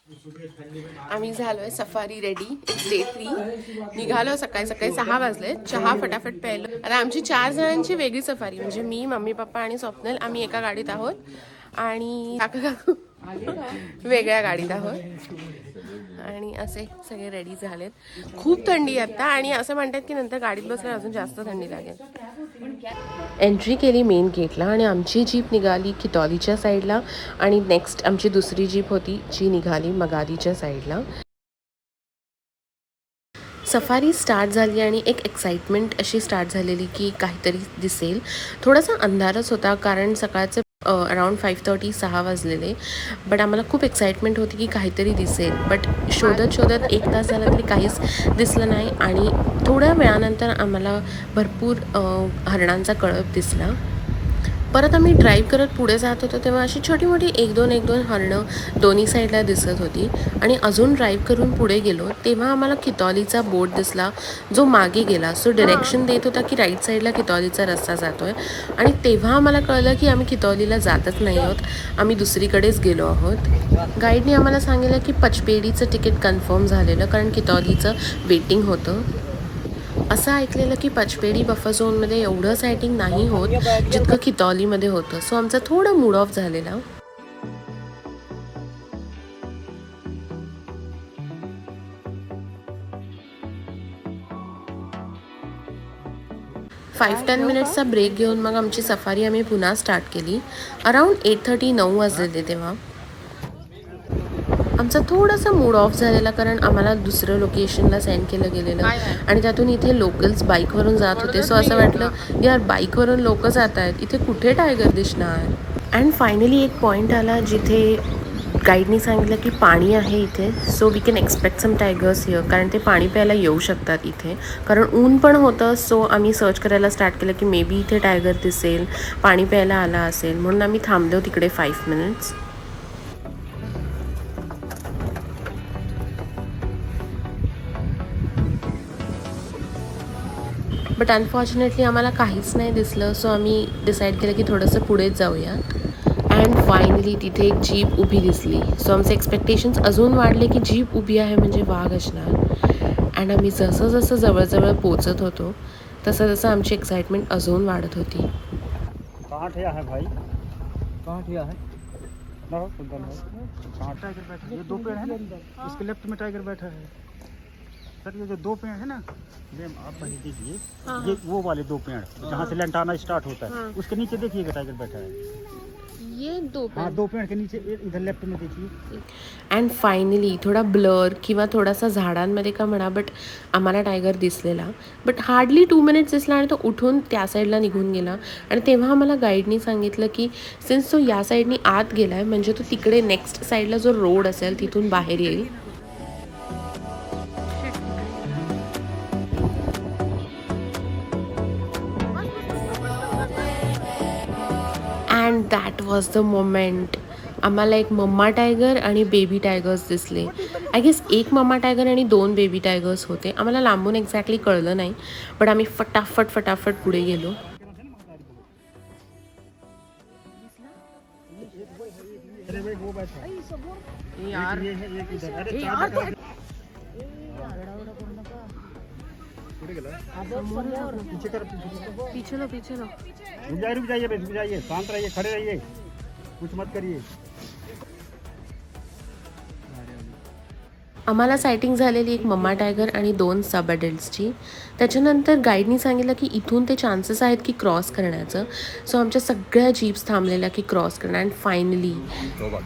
आम्ही झालोय safari ready. It's day 3. निघालो सकाळी सकाळी 6 वाजले. चहा फटाफट प्यायलो. आता आमची 4 जणांची वेगळी सफारी, म्हणजे मी, मम्मी, पप्पा आणि स्वप्नल. आम्ही एका गाडीत आहोत आणि काकू वेगळ्या गाडीत आहोत. आणि असे सगळे रेडी झालेत. खूप थंडी आहे आता आणि असं म्हणतात की नंतर गाडीत बसल्यावर अजून जास्त थंडी लागेल. एंट्री केली मेन गेटला आणि आमची जीप निघाली कितौलीच्या साईडला आणि नेक्स्ट आमची दुसरी जीप होती जी निघाली मगालीच्या साईडला. सफारी स्टार्ट झाली आणि एक एक्साइटमेंट अशी स्टार्ट झालेली की काहीतरी दिसेल. थोडासा अंधारच होता कारण सकाळचे अराउंड 5:30 6 वाजलेले. बट आम्हाला खूप एक्साइटमेंट होती की काहीतरी दिसेल. बट शोधत 1 तास झाला तरी काहीच दिसलं नाही आणि थोड्या वेळानंतर आम्हाला भरपूर हरणांचा कळप दिसला. परत आम्ही ड्राईव्ह करत पुढे जात होतो तेव्हा अशी छोटी मोठी एक दोन हरणं दोन्ही साईडला दिसत होती. आणि अजून ड्राईव्ह करून पुढे गेलो तेव्हा आम्हाला कितौलीचा बोर्ड दिसला जो मागे गेला. सो डिरेक्शन देत होता की राईट साईडला कितौलीचा रस्ता जातो आहे. आणि तेव्हा आम्हाला कळलं की आम्ही कितौलीला जातच नाही आहोत, आम्ही दुसरीकडेच गेलो आहोत. गाईडने आम्हाला सांगितलं की पचपेडीचं तिकीट कन्फर्म झालेलं कारण कितौलीचं वेटिंग होतं. असं ऐकलेलं की पचपेडी बफर झोनमध्ये एवढं सायटिंग नाही होत जितकं कितौलीमध्ये होतं. सो आमचा थोडा मूड ऑफ झालेला. 5-10 मिनिट्सचा ब्रेक घेऊन मग आमची सफारी आम्ही पुन्हा स्टार्ट केली. अराउंड 8:30 9 वाजलेले तेव्हा. आमचा थोडासा मूड ऑफ झालेला कारण आम्हाला दुसरं लोकेशनला सेंड केलं गेलेलं आणि त्यातून इथे लोकल्स बाईकवरून जात होते. सो असं वाटलं यार बाईकवरून लोक जात आहेत, इथे कुठे टायगर दिसणार. अँड फायनली एक पॉईंट आला जिथे गाईडनी सांगितलं की पाणी आहे इथे. So we can expect some tigers here कारण ते पाणी प्यायला येऊ शकतात इथे. कारण ऊन पण होतं. सो आम्ही सर्च करायला स्टार्ट केलं की मे बी इथे टायगर दिसेल, पाणी प्यायला आला असेल. म्हणून आम्ही थांबलो तिकडे 5 मिनिट्स. बट अनफॉर्च्युनेटली आम्हाला काहीच नाही दिसलं. सो आम्ही डिसाईड केलं की थोडंसं पुढेच जाऊया. अँड फायनली तिथे एक जीप उभी दिसली. सो आमचे एक्सपेक्टेशन्स अजून वाढले की जीप उभी आहे म्हणजे वाघ असणार. अँड आम्ही जसं जसं जवळजवळ पोचत होतो तसं तसं आमची एक्साइटमेंट अजून वाढत होती. कहाँ ठिया है भाई, कहाँ ठिया है ना कहाँ टाइगर बैठा है? ये 2 पेड़ है ना, इसके लेफ्ट में टाइगर बैठा है सर. ये जो 2 पेड़ है ना, ये आप वही देखिए. ये वो वाले 2 पेड़ जहाँ से लंटाना स्टार्ट होता है उसके नीचे देखिएगा टाइगर बैठा है. ये 2 हाँ 2 पेड़ के नीचे इधर लेफ्ट में देखिए. अँड फायनली थोडा ब्लर किंवा थोडासा झाडांमध्ये का म्हणा बट आम्हाला टायगर दिसलेला. बट हार्डली 2 मिनिट्स दिसला आणि तो उठून त्या साईडला निघून गेला. आणि तेव्हा आम्हाला गाईडनी सांगितलं की सिन्स तो या साईडनी आत गेला आहे म्हणजे तो तिकडे नेक्स्ट साईडला जो रोड असेल तिथून बाहेर येईल. And that was the moment. आम्हाला एक मम्मा टायगर आणि बेबी टायगर्स दिसले. आय गेस एक मम्मा टायगर आणि 2 बेबी टायगर्स होते. आम्हाला लांबून एक्झॅक्टली कळलं नाही. बट आम्ही फटाफट पुढे गेलो. वो बैठा है यार, ये है एक इधर. अरे यार पीछे लो. रुक जाइए शांत रहिए, खड़े रहिए, कुछ मत करिए. आम्हाला सायटिंग झालेली एक मम्मा टायगर आणि 2 सब अडल्ट्सची. त्याच्यानंतर गाईडनी सांगितलं की इथून ते चान्सेस आहेत की क्रॉस करण्याचं. सो आमच्या सगळ्या जीप्स थांबलेल्या की क्रॉस करणं. अँड फायनली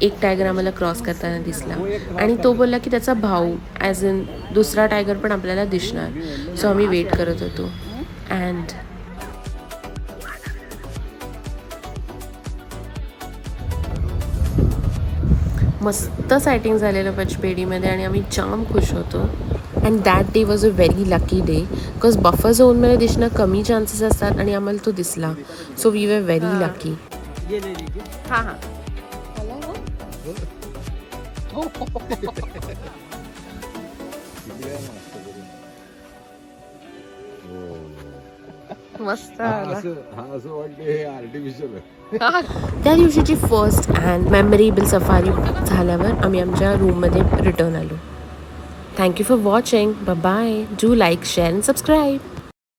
एक टायगर आम्हाला क्रॉस करताना दिसला आणि तो बोलला की त्याचा भाऊ ॲज इन दुसरा टायगर पण आपल्याला दिसणार. सो आम्ही वेट करत होतो. अँड मस्त सायटिंग झालेलं पचपेडीमध्ये आणि आम्ही जाम खुश होतो. And that day was a very lucky day because buffer झोनमध्ये दिसणं कमी चान्सेस असतात आणि आम्हाला तो दिसला. So we were very lucky. हां हां मस्त. असं वाटतं हे आर्टिफिशियल आहे. त्या दिवशीची फर्स्ट अँड मेमरेबल सफारी झाल्यावर आम्ही आमच्या रूममध्ये रिटर्न आलो. Thank you for watching. Bye. Do like, share and subscribe.